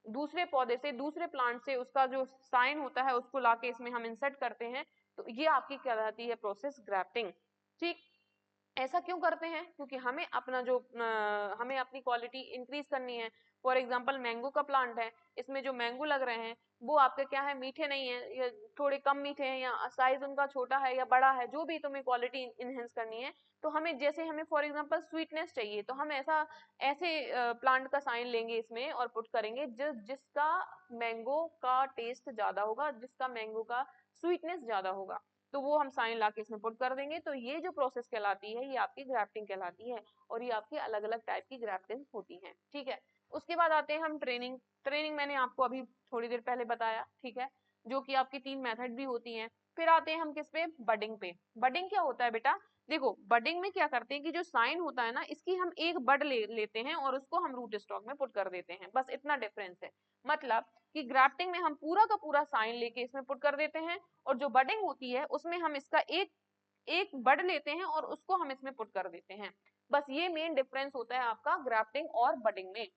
दूसरे पौधे से, दूसरे प्लांट से उसका जो साइन होता है उसको लाके इसमें हम इंसर्ट करते हैं। तो ये आपकी कहलाती है प्रोसेस ग्राफ्टिंग। ठीक, ऐसा क्यों करते हैं, क्योंकि हमें अपना जो हमें अपनी क्वालिटी इंक्रीज करनी है। फॉर एग्जांपल मैंगो का प्लांट है, इसमें जो मैंगो लग रहे हैं वो आपके क्या है, मीठे नहीं है, या थोड़े कम मीठे हैं, या साइज उनका छोटा है या बड़ा है, जो भी तुम्हें क्वालिटी इनहेंस करनी है। तो हमें जैसे हमें फॉर एग्जांपल स्वीटनेस चाहिए, तो हम ऐसे प्लांट का साइन लेंगे इसमें और पुट करेंगे जिसका मैंगो का टेस्ट ज्यादा होगा, जिसका मैंगो का स्वीटनेस ज्यादा होगा, तो वो हम साइन ला के इसमें पुट कर देंगे। तो ये जो प्रोसेस कहलाती है ये आपकी ग्राफ्टिंग कहलाती है, और ये आपकी अलग अलग टाइप की ग्राफ्टिंग होती है। ठीक है, उसके बाद आते हैं हम ट्रेनिंग। ट्रेनिंग मैंने आपको अभी थोड़ी देर पहले बताया, ठीक है, जो कि आपकी 3 मेथड भी होती हैं। फिर आते हैं हम किस पे, बडिंग पे। बडिंग क्या होता है बेटा, देखो बडिंग में क्या करते हैं कि जो साइन होता है ना, इसकी हम एक बड लेते हैं और उसको हम रूट स्टॉक में पुट कर देते हैं, बस इतना डिफरेंस है। मतलब कि ग्राफ्टिंग में हम पूरा का पूरा साइन लेके इसमें पुट कर देते हैं, और जो बडिंग होती है उसमें हम इसका एक एक बड लेते हैं और उसको हम इसमें पुट कर देते हैं। बस ये मेन डिफरेंस होता है आपका ग्राफ्टिंग और बडिंग में।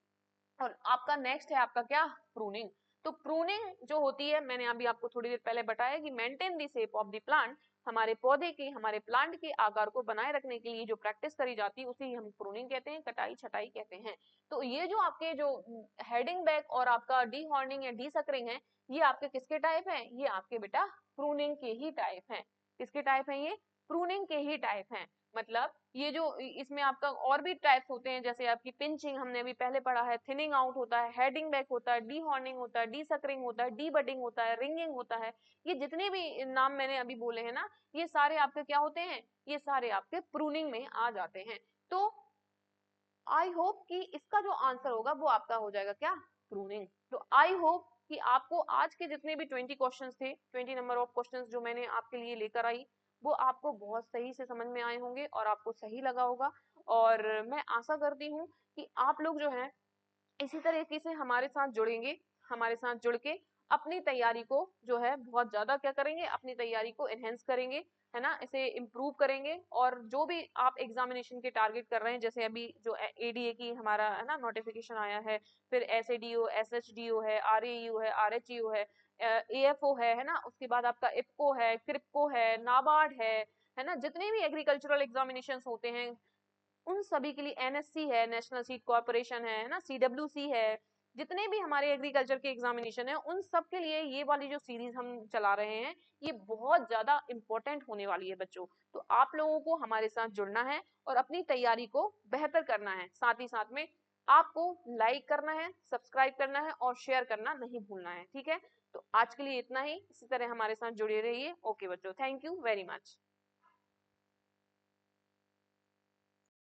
और आपका नेक्स्ट है आपका क्या, प्रूनिंग। तो प्रूनिंग जो होती है, मैंने अभी आपको थोड़ी देर पहले बताया कि maintain the shape of the plant, हमारे पौधे के, हमारे प्लांट के आकार को बनाए रखने के लिए जो प्रैक्टिस करी जाती है उसे हम प्रूनिंग कहते हैं, कटाई छटाई कहते हैं। तो ये जो आपके जो हेडिंग बैक और आपका डी हॉर्निंग या डी सकरिंग है, ये आपके किसके टाइप हैं, ये आपके बेटा प्रूनिंग के ही टाइप हैं। किसके टाइप हैं, ये प्रूनिंग के ही टाइप हैं। मतलब ये जो इसमें आपका और भी टाइप्स होते हैं, जैसे आपकी पिंचिंग हमने अभी पहले पढ़ा है, थिनिंग आउट होता है, हेडिंग बैक होता है, डी हॉर्निंग होता है, डी सकरिंग होता है, डी बडिंग होता है, रिंगिंग होता है। ये जितने भी नाम मैंने अभी बोले हैं ना, ये सारे आपके क्या होते हैं, ये सारे आपके प्रूनिंग में आ जाते हैं। तो आई होप कि इसका जो आंसर होगा वो आपका हो जाएगा क्या, प्रूनिंग। तो आई होप कि आपको आज के जितने भी 20 क्वेश्चंस थे, 20 नंबर ऑफ क्वेश्चंस जो मैंने आपके लिए लेकर आई, वो आपको बहुत सही से समझ में आए होंगे और आपको सही लगा होगा। और मैं आशा करती हूँ कि आप लोग जो है इसी तरीके से हमारे साथ जुड़ेंगे, हमारे साथ जुड़ के अपनी तैयारी को जो है बहुत ज्यादा क्या करेंगे, अपनी तैयारी को एनहेंस करेंगे, है ना, इसे इम्प्रूव करेंगे। और जो भी आप एग्जामिनेशन के टारगेट कर रहे हैं, जैसे अभी जो एडीए की हमारा है ना नोटिफिकेशन आया है, फिर एसएडीओ, एसएचडीओ है, आरएयू है, आरएचयू है, एएफओ है ना, उसके बाद आपका इप्को है, क्रिप्को है, नाबार्ड है ना, जितने भी एग्रीकल्चरल एग्जामिनेशन होते हैं उन सभी के लिए, एनएससी है, नेशनल सीड कॉर्पोरेशन है ना, सीडब्ल्यूसी है, जितने भी हमारे एग्रीकल्चर के एग्जामिनेशन है उन सब के लिए ये वाली जो सीरीज हम चला रहे हैं ये बहुत ज्यादा इंपॉर्टेंट होने वाली है बच्चों। तो आप लोगों को हमारे साथ जुड़ना है और अपनी तैयारी को बेहतर करना है, साथ ही साथ में आपको लाइक करना है, सब्सक्राइब करना है और शेयर करना नहीं भूलना है। ठीक है, तो आज के लिए इतना ही, इसी तरह हमारे साथ जुड़े रहिए। ओके बच्चों, थैंक यू वेरी मच।